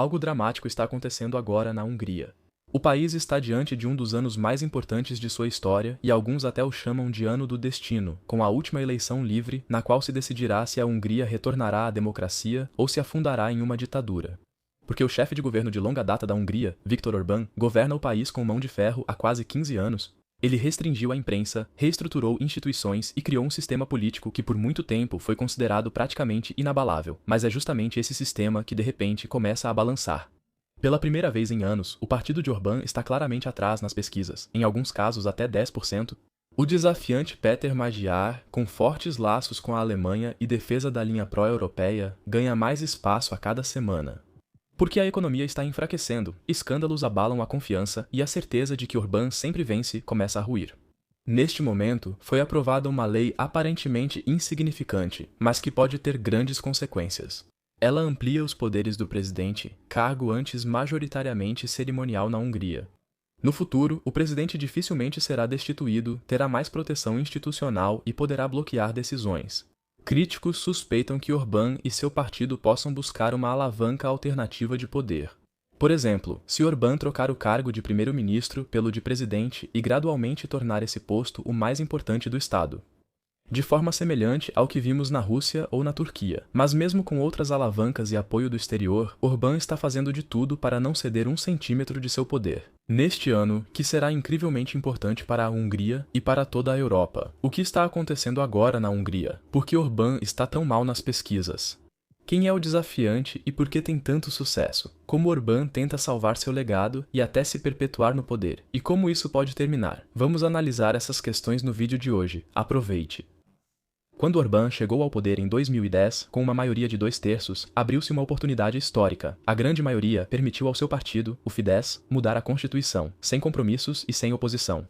algo dramático está acontecendo agora na Hungria. O país está diante de um dos anos mais importantes de sua história e alguns até o chamam de Ano do Destino, com a última eleição livre, na qual se decidirá se a Hungria retornará à democracia ou se afundará em uma ditadura. Porque o chefe de governo de longa data da Hungria, Viktor Orbán, governa o país com mão de ferro há quase 15 anos. Ele restringiu a imprensa, reestruturou instituições e criou um sistema político que por muito tempo foi considerado praticamente inabalável, mas é justamente esse sistema que de repente começa a balançar. Pela primeira vez em anos, o partido de Orbán está claramente atrás nas pesquisas, em alguns casos até 10%. O desafiante Péter Magyar, com fortes laços com a Alemanha e defesa da linha pró-europeia, ganha mais espaço a cada semana. Porque a economia está enfraquecendo, escândalos abalam a confiança e a certeza de que Orbán sempre vence começa a ruir. Neste momento, foi aprovada uma lei aparentemente insignificante, mas que pode ter grandes consequências. Ela amplia os poderes do presidente, cargo antes majoritariamente cerimonial na Hungria. No futuro, o presidente dificilmente será destituído, terá mais proteção institucional e poderá bloquear decisões. Críticos suspeitam que Orbán e seu partido possam buscar uma alavanca alternativa de poder. Por exemplo, se Orbán trocar o cargo de primeiro-ministro pelo de presidente e gradualmente tornar esse posto o mais importante do Estado. De forma semelhante ao que vimos na Rússia ou na Turquia. Mas mesmo com outras alavancas e apoio do exterior, Orbán está fazendo de tudo para não ceder 1 centímetro de seu poder. Neste ano, que será incrivelmente importante para a Hungria e para toda a Europa. O que está acontecendo agora na Hungria? Por que Orbán está tão mal nas pesquisas? Quem é o desafiante e por que tem tanto sucesso? Como Orbán tenta salvar seu legado e até se perpetuar no poder? E como isso pode terminar? Vamos analisar essas questões no vídeo de hoje. Aproveite! Quando Orbán chegou ao poder em 2010, com uma maioria de 2/3, abriu-se uma oportunidade histórica. A grande maioria permitiu ao seu partido, o Fidesz, mudar a Constituição, sem compromissos e sem oposição.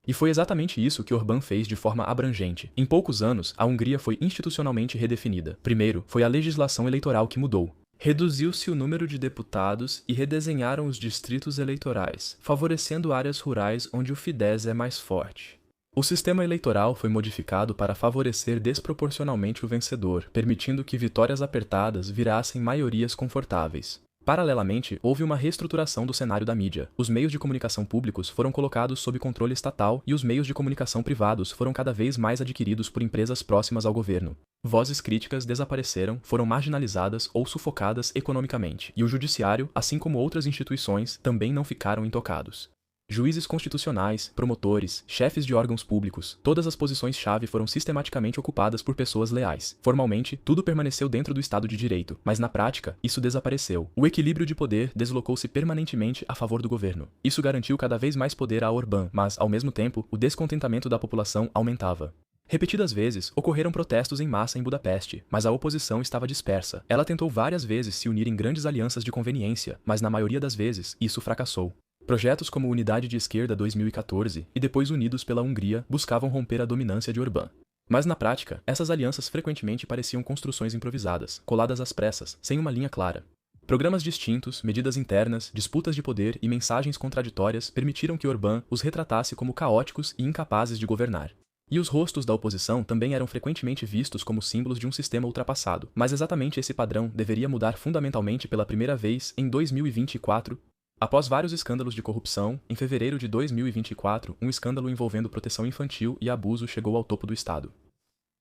E foi exatamente isso que Orbán fez de forma abrangente. Em poucos anos, a Hungria foi institucionalmente redefinida. Primeiro, foi a legislação eleitoral que mudou. Reduziu-se o número de deputados e redesenharam os distritos eleitorais, favorecendo áreas rurais onde o Fidesz é mais forte. O sistema eleitoral foi modificado para favorecer desproporcionalmente o vencedor, permitindo que vitórias apertadas virassem maiorias confortáveis. Paralelamente, houve uma reestruturação do cenário da mídia. Os meios de comunicação públicos foram colocados sob controle estatal e os meios de comunicação privados foram cada vez mais adquiridos por empresas próximas ao governo. Vozes críticas desapareceram, foram marginalizadas ou sufocadas economicamente, e o judiciário, assim como outras instituições, também não ficaram intocados. Juízes constitucionais, promotores, chefes de órgãos públicos, todas as posições-chave foram sistematicamente ocupadas por pessoas leais. Formalmente, tudo permaneceu dentro do Estado de Direito, mas na prática, isso desapareceu. O equilíbrio de poder deslocou-se permanentemente a favor do governo. Isso garantiu cada vez mais poder a Orbán, mas, ao mesmo tempo, o descontentamento da população aumentava. Repetidas vezes, ocorreram protestos em massa em Budapeste, mas a oposição estava dispersa. Ela tentou várias vezes se unir em grandes alianças de conveniência, mas na maioria das vezes, isso fracassou. Projetos como Unidade de Esquerda 2014 e depois Unidos pela Hungria buscavam romper a dominância de Orbán. Mas na prática, essas alianças frequentemente pareciam construções improvisadas, coladas às pressas, sem uma linha clara. Programas distintos, medidas internas, disputas de poder e mensagens contraditórias permitiram que Orbán os retratasse como caóticos e incapazes de governar. E os rostos da oposição também eram frequentemente vistos como símbolos de um sistema ultrapassado. Mas exatamente esse padrão deveria mudar fundamentalmente pela primeira vez em 2024, após vários escândalos de corrupção. Em fevereiro de 2024, um escândalo envolvendo proteção infantil e abuso chegou ao topo do Estado.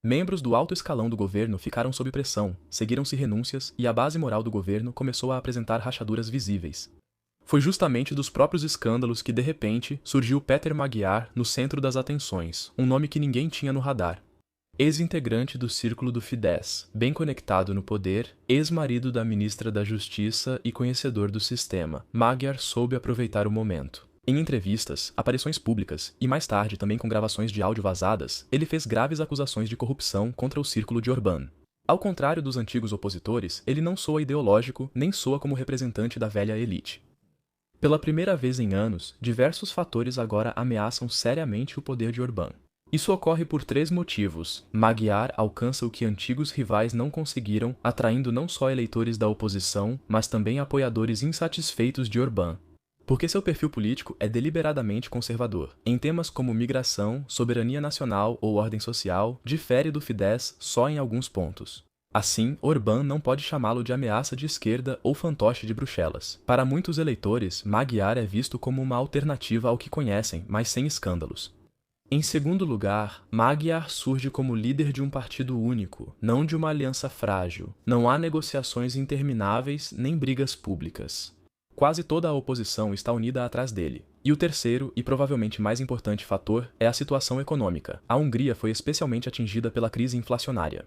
Membros do alto escalão do governo ficaram sob pressão, seguiram-se renúncias e a base moral do governo começou a apresentar rachaduras visíveis. Foi justamente dos próprios escândalos que, de repente, surgiu Péter Magyar no centro das atenções, um nome que ninguém tinha no radar. Ex-integrante do círculo do Fidesz, bem conectado no poder, ex-marido da ministra da Justiça e conhecedor do sistema, Magyar soube aproveitar o momento. Em entrevistas, aparições públicas e mais tarde também com gravações de áudio vazadas, ele fez graves acusações de corrupção contra o círculo de Orbán. Ao contrário dos antigos opositores, ele não soa ideológico nem soa como representante da velha elite. Pela primeira vez em anos, diversos fatores agora ameaçam seriamente o poder de Orbán. Isso ocorre por 3 motivos. Magyar alcança o que antigos rivais não conseguiram, atraindo não só eleitores da oposição, mas também apoiadores insatisfeitos de Orbán. Porque seu perfil político é deliberadamente conservador. Em temas como migração, soberania nacional ou ordem social, difere do Fidesz só em alguns pontos. Assim, Orbán não pode chamá-lo de ameaça de esquerda ou fantoche de Bruxelas. Para muitos eleitores, Magyar é visto como uma alternativa ao que conhecem, mas sem escândalos. Em segundo lugar, Magyar surge como líder de um partido único, não de uma aliança frágil. Não há negociações intermináveis nem brigas públicas. Quase toda a oposição está unida atrás dele. E o terceiro, e provavelmente mais importante fator, é a situação econômica. A Hungria foi especialmente atingida pela crise inflacionária.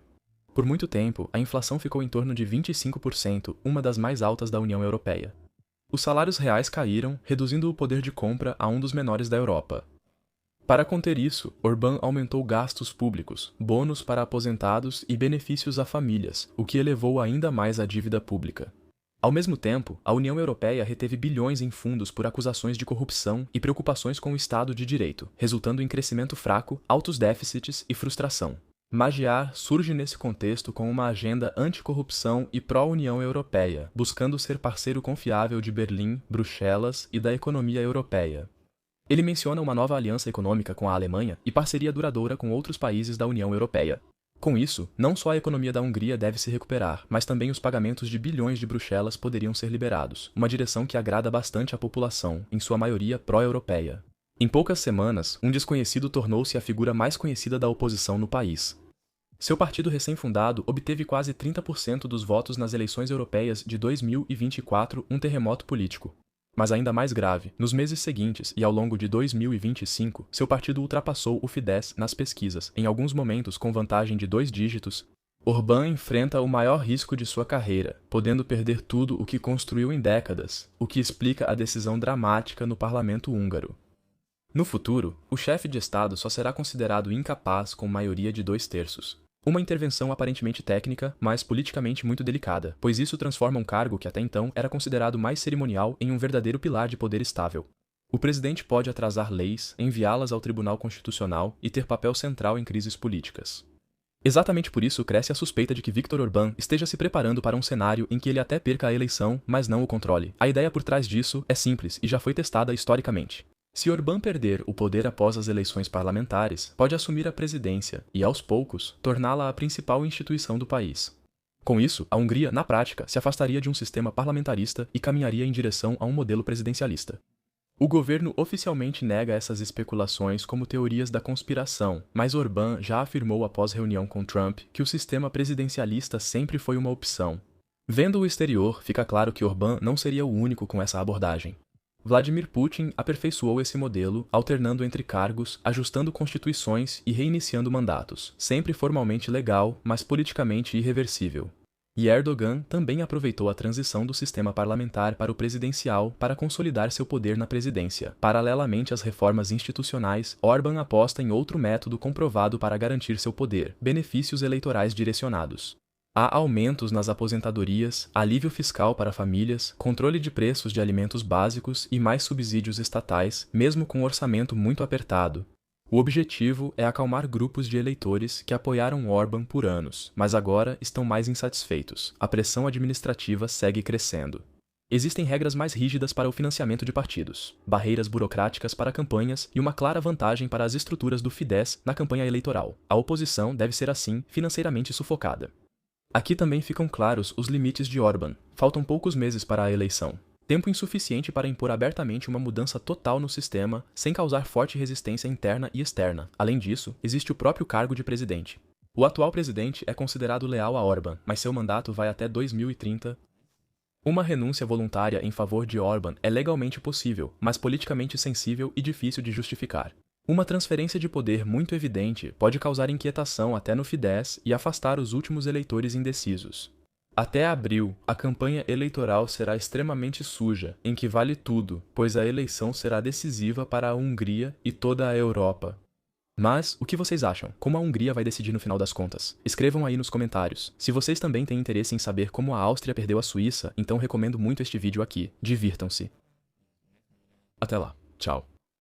Por muito tempo, a inflação ficou em torno de 25%, uma das mais altas da União Europeia. Os salários reais caíram, reduzindo o poder de compra a um dos menores da Europa. Para conter isso, Orbán aumentou gastos públicos, bônus para aposentados e benefícios a famílias, o que elevou ainda mais a dívida pública. Ao mesmo tempo, a União Europeia reteve bilhões em fundos por acusações de corrupção e preocupações com o Estado de Direito, resultando em crescimento fraco, altos déficits e frustração. Magyar surge nesse contexto com uma agenda anticorrupção e pró-União Europeia, buscando ser parceiro confiável de Berlim, Bruxelas e da economia europeia. Ele menciona uma nova aliança econômica com a Alemanha e parceria duradoura com outros países da União Europeia. Com isso, não só a economia da Hungria deve se recuperar, mas também os pagamentos de bilhões de Bruxelas poderiam ser liberados, uma direção que agrada bastante a população, em sua maioria pró-europeia. Em poucas semanas, um desconhecido tornou-se a figura mais conhecida da oposição no país. Seu partido recém-fundado obteve quase 30% dos votos nas eleições europeias de 2024, um terremoto político. Mas ainda mais grave, nos meses seguintes e ao longo de 2025, seu partido ultrapassou o Fidesz nas pesquisas, em alguns momentos com vantagem de 2 dígitos. Orbán enfrenta o maior risco de sua carreira, podendo perder tudo o que construiu em décadas, o que explica a decisão dramática no parlamento húngaro. No futuro, o chefe de Estado só será considerado incapaz com maioria de 2/3. Uma intervenção aparentemente técnica, mas politicamente muito delicada, pois isso transforma um cargo que até então era considerado mais cerimonial em um verdadeiro pilar de poder estável. O presidente pode atrasar leis, enviá-las ao Tribunal Constitucional e ter papel central em crises políticas. Exatamente por isso cresce a suspeita de que Viktor Orbán esteja se preparando para um cenário em que ele até perca a eleição, mas não o controle. A ideia por trás disso é simples e já foi testada historicamente. Se Orbán perder o poder após as eleições parlamentares, pode assumir a presidência e, aos poucos, torná-la a principal instituição do país. Com isso, a Hungria, na prática, se afastaria de um sistema parlamentarista e caminharia em direção a um modelo presidencialista. O governo oficialmente nega essas especulações como teorias da conspiração, mas Orbán já afirmou após reunião com Trump que o sistema presidencialista sempre foi uma opção. Vendo o exterior, fica claro que Orbán não seria o único com essa abordagem. Vladimir Putin aperfeiçoou esse modelo, alternando entre cargos, ajustando constituições e reiniciando mandatos, sempre formalmente legal, mas politicamente irreversível. E Erdogan também aproveitou a transição do sistema parlamentar para o presidencial para consolidar seu poder na presidência. Paralelamente às reformas institucionais, Orbán aposta em outro método comprovado para garantir seu poder: benefícios eleitorais direcionados. Há aumentos nas aposentadorias, alívio fiscal para famílias, controle de preços de alimentos básicos e mais subsídios estatais, mesmo com um orçamento muito apertado. O objetivo é acalmar grupos de eleitores que apoiaram Orbán por anos, mas agora estão mais insatisfeitos. A pressão administrativa segue crescendo. Existem regras mais rígidas para o financiamento de partidos, barreiras burocráticas para campanhas e uma clara vantagem para as estruturas do Fidesz na campanha eleitoral. A oposição deve ser, assim, financeiramente sufocada. Aqui também ficam claros os limites de Orbán. Faltam poucos meses para a eleição. Tempo insuficiente para impor abertamente uma mudança total no sistema, sem causar forte resistência interna e externa. Além disso, existe o próprio cargo de presidente. O atual presidente é considerado leal a Orbán, mas seu mandato vai até 2030. Uma renúncia voluntária em favor de Orbán é legalmente possível, mas politicamente sensível e difícil de justificar. Uma transferência de poder muito evidente pode causar inquietação até no Fidesz e afastar os últimos eleitores indecisos. Até abril, a campanha eleitoral será extremamente suja, em que vale tudo, pois a eleição será decisiva para a Hungria e toda a Europa. Mas, o que vocês acham? Como a Hungria vai decidir no final das contas? Escrevam aí nos comentários. Se vocês também têm interesse em saber como a Áustria perdeu a Suíça, então recomendo muito este vídeo aqui. Divirtam-se. Até lá. Tchau.